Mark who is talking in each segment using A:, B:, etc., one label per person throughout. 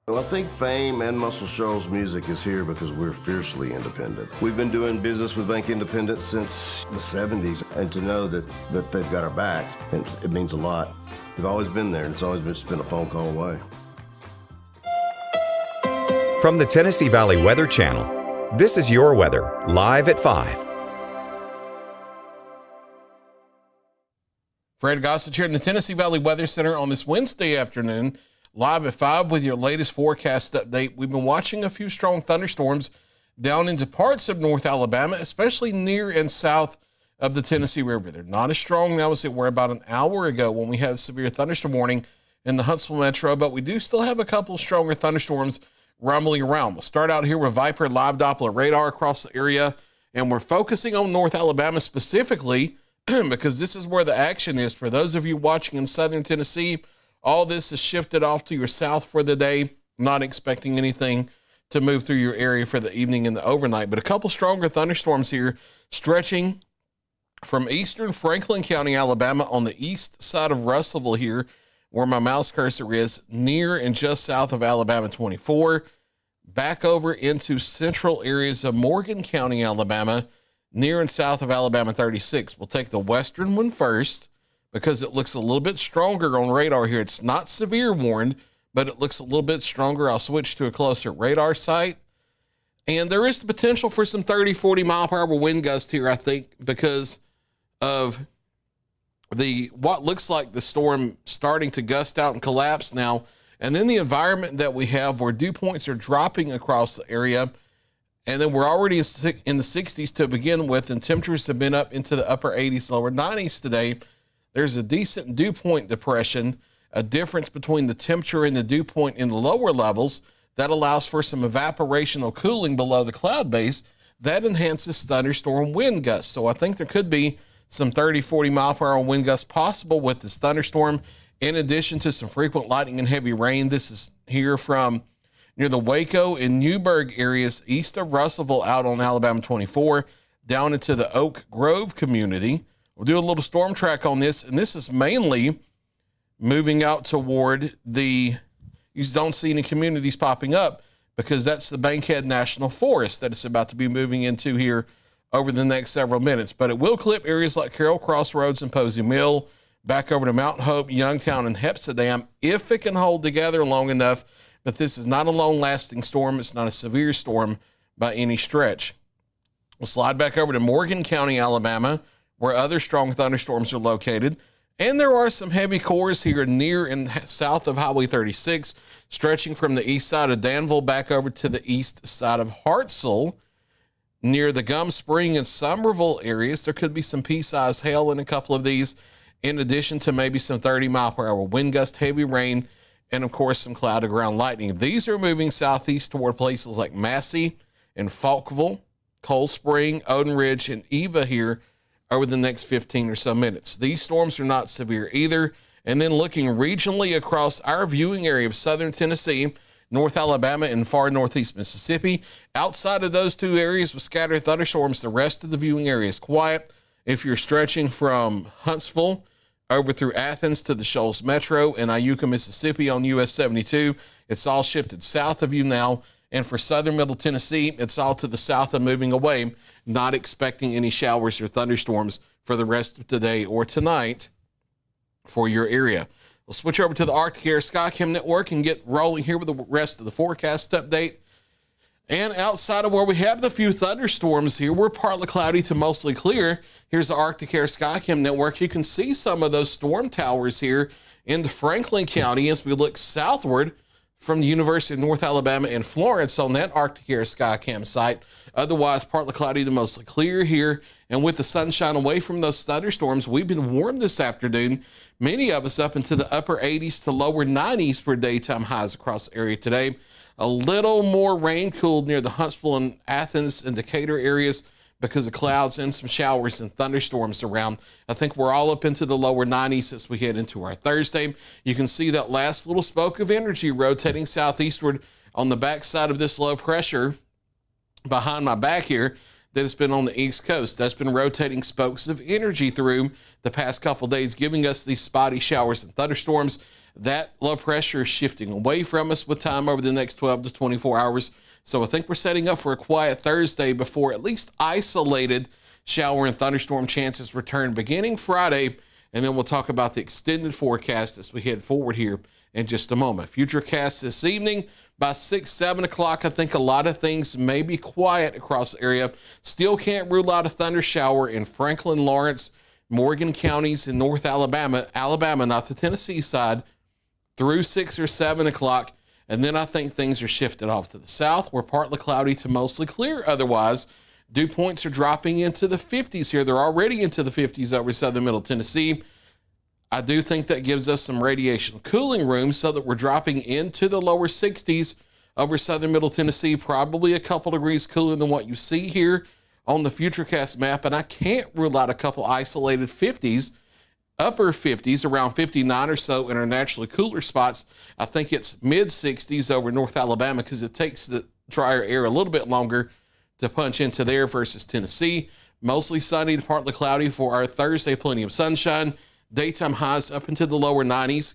A: Well, I think Fame and Muscle Shoals Music is here because we're fiercely independent. We've been doing business with Bank Independent since the 70s, and to know that they've got our back, it means a lot. We've always been there, and it's always just been a phone call away.
B: From the Tennessee Valley Weather Channel, this is your weather, live at 5.
C: Fred Gossett here in the Tennessee Valley Weather Center on this Wednesday afternoon, live at 5 with your latest forecast update. We've been watching a few strong thunderstorms down into parts of North Alabama, especially near and south of the Tennessee River. They're not as strong now as they were about an hour ago when we had a severe thunderstorm warning in the Huntsville metro, but we do still have a couple stronger thunderstorms rumbling around. We'll start out here with Viper live Doppler radar across the area, and we're focusing on North Alabama specifically because this is where the action is. For those of you watching in southern Tennessee, all this is shifted off to your south for the day. Not expecting anything to move through your area for the evening and the overnight, but a couple stronger thunderstorms here stretching from eastern Franklin County, Alabama, on the east side of Russellville here, where my mouse cursor is, near and just south of Alabama 24, back over into central areas of Morgan County, Alabama, near and south of Alabama 36. We'll take the western one first because it looks a little bit stronger on radar here. It's not severe warned, but it looks a little bit stronger. I'll switch to a closer radar site. And there is the potential for some 30, 40 mile per hour wind gusts here, I think, because of what looks like the storm starting to gust out and collapse now. And then the environment that we have where dew points are dropping across the area. And then we're already in the 60s to begin with, and temperatures have been up into the upper 80s, lower 90s today. There's a decent dew point depression, a difference between the temperature and the dew point in the lower levels that allows for some evaporation or cooling below the cloud base that enhances thunderstorm wind gusts. So I think there could be some 30, 40 mile per hour wind gusts possible with this thunderstorm, in addition to some frequent lightning and heavy rain. This is here from near the Waco and Newburgh areas east of Russellville out on Alabama 24 down into the Oak Grove community. We'll do a little storm track on this, and this is mainly moving out toward you don't see any communities popping up because that's the Bankhead National Forest that it's about to be moving into here over the next several minutes. But it will clip areas like Carroll Crossroads and Posey Mill, back over to Mount Hope, Youngtown, and Hepsidam, if it can hold together long enough. But this is not a long-lasting storm. It's not a severe storm by any stretch. We'll slide back over to Morgan County, Alabama, where other strong thunderstorms are located. And there are some heavy cores here near and south of Highway 36, stretching from the east side of Danville back over to the east side of Hartselle. Near the Gum Spring and Somerville areas, there could be some pea-sized hail in a couple of these, in addition to maybe some 30 mile per hour wind gust, heavy rain, and of course some cloud to ground lightning. These are moving southeast toward places like Massey and Falkville, Cold Spring, Odin Ridge, and Eva here over the next 15 or so minutes. These storms are not severe either. And then looking regionally across our viewing area of southern Tennessee, North Alabama, and far northeast Mississippi, outside of those two areas with scattered thunderstorms, the rest of the viewing area is quiet. If you're stretching from Huntsville over through Athens to the Shoals Metro and Iuka, Mississippi on US 72, it's all shifted south of you now. And for southern middle Tennessee, it's all to the south and moving away, not expecting any showers or thunderstorms for the rest of today or tonight for your area. We'll switch over to the Arctic Air Skycam network and get rolling here with the rest of the forecast update. And outside of where we have the few thunderstorms here, we're partly cloudy to mostly clear. Here's the Arctic Air Skycam network. You can see some of those storm towers here into Franklin County as we look southward from the University of North Alabama in Florence on that Arctic Air Skycam site. Otherwise, partly cloudy to mostly clear here. And with the sunshine away from those thunderstorms, we've been warm this afternoon. Many of us up into the upper 80s to lower 90s for daytime highs across the area today. A little more rain cooled near the Huntsville and Athens and Decatur areas because of clouds and some showers and thunderstorms around. I think we're all up into the lower 90s as we head into our Thursday. You can see that last little spoke of energy rotating southeastward on the backside of this low pressure behind my back here that has been on the East Coast. That's been rotating spokes of energy through the past couple days, giving us these spotty showers and thunderstorms. That low pressure is shifting away from us with time over the next 12 to 24 hours. So I think we're setting up for a quiet Thursday before at least isolated shower and thunderstorm chances return beginning Friday. And then we'll talk about the extended forecast as we head forward here in just a moment. Futurecast this evening by 6, 7 o'clock. I think a lot of things may be quiet across the area. Still can't rule out a thunder shower in Franklin, Lawrence, Morgan counties in North Alabama, not the Tennessee side, through 6 or 7 o'clock. And then I think things are shifted off to the south. We're partly cloudy to mostly clear. Otherwise, dew points are dropping into the 50s here. They're already into the 50s over southern middle Tennessee. I do think that gives us some radiation cooling room so that we're dropping into the lower 60s over southern middle Tennessee, probably a couple degrees cooler than what you see here on the Futurecast map. And I can't rule out a couple isolated 50s, upper 50s, around 59 or so in our naturally cooler spots. I think it's mid 60s over North Alabama because it takes the drier air a little bit longer to punch into there versus Tennessee. Mostly sunny to partly cloudy for our Thursday. Plenty of sunshine. Daytime highs up into the lower 90s.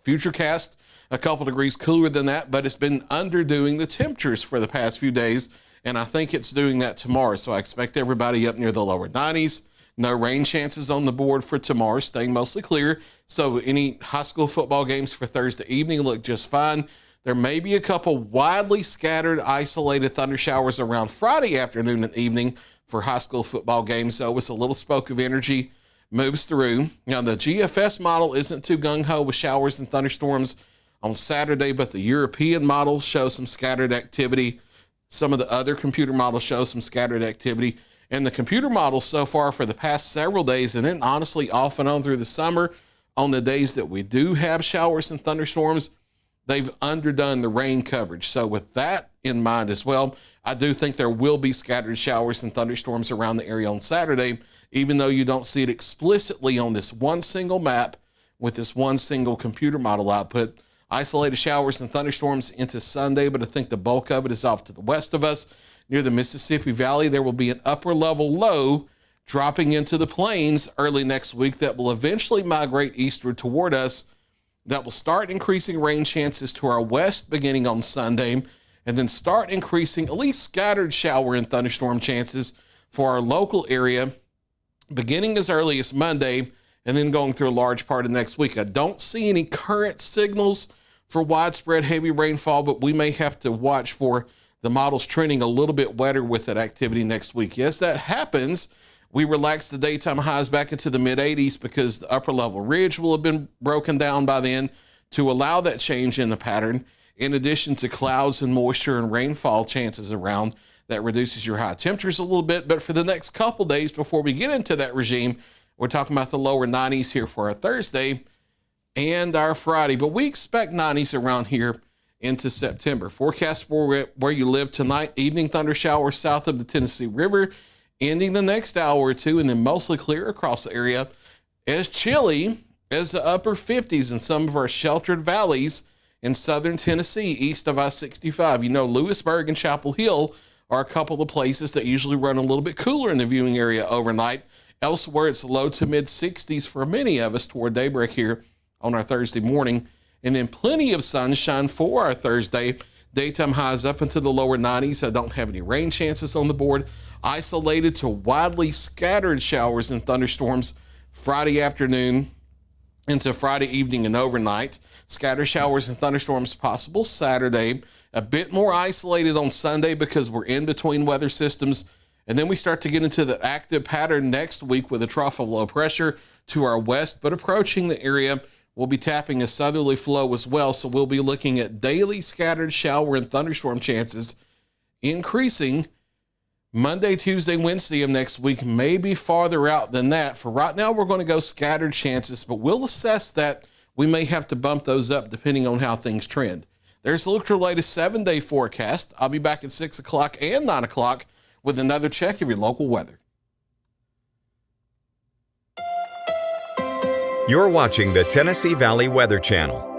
C: Futurecast, a couple degrees cooler than that, but it's been underdoing the temperatures for the past few days, and I think it's doing that tomorrow. So I expect everybody up near the lower 90s. No rain chances on the board for tomorrow, staying mostly clear. So any high school football games for Thursday evening look just fine. There may be a couple widely scattered, isolated thunder showers around Friday afternoon and evening for high school football games. So it's a little spoke of energy moves through. Now, the GFS model isn't too gung-ho with showers and thunderstorms on Saturday, but the European model shows some scattered activity. Some of the other computer models show some scattered activity. And the computer model so far for the past several days, and then honestly off and on through the summer, on the days that we do have showers and thunderstorms, they've underdone the rain coverage. So with that in mind as well, I do think there will be scattered showers and thunderstorms around the area on Saturday, even though you don't see it explicitly on this one single map with this one single computer model output. Isolated showers and thunderstorms into Sunday, but I think the bulk of it is off to the west of us. Near the Mississippi Valley, there will be an upper level low dropping into the plains early next week that will eventually migrate eastward toward us. That will start increasing rain chances to our west beginning on Sunday, and then start increasing at least scattered shower and thunderstorm chances for our local area beginning as early as Monday and then going through a large part of next week. I don't see any current signals for widespread heavy rainfall, but we may have to watch for the models trending a little bit wetter with that activity next week. Yes, that happens. We relax the daytime highs back into the mid 80s because the upper level ridge will have been broken down by then to allow that change in the pattern. In addition to clouds and moisture and rainfall chances around, that reduces your high temperatures a little bit. But for the next couple days before we get into that regime, we're talking about the lower 90s here for our Thursday and our Friday. But we expect 90s around here into September. Forecast for where you live tonight: evening thunder showers south of the Tennessee River, ending the next hour or two, and then mostly clear across the area. As chilly as the upper 50s in some of our sheltered valleys in southern Tennessee, east of I-65. You know, Lewisburg and Chapel Hill are a couple of places that usually run a little bit cooler in the viewing area overnight. Elsewhere, it's low to mid 60s for many of us toward daybreak here on our Thursday morning. And then plenty of sunshine for our Thursday. Daytime highs up into the lower 90s. I don't have any rain chances on the board. Isolated to widely scattered showers and thunderstorms Friday afternoon into Friday evening and overnight. Scattered showers and thunderstorms possible Saturday. A bit more isolated on Sunday because we're in between weather systems. And then we start to get into the active pattern next week with a trough of low pressure to our west, but approaching the area. We'll be tapping a southerly flow as well, so we'll be looking at daily scattered shower and thunderstorm chances increasing Monday, Tuesday, Wednesday of next week, maybe farther out than that. For right now, we're going to go scattered chances, but we'll assess that. We may have to bump those up depending on how things trend. There's a look at your latest 7-day forecast. I'll be back at 6 o'clock and 9 o'clock with another check of your local weather.
B: You're watching the Tennessee Valley Weather Channel.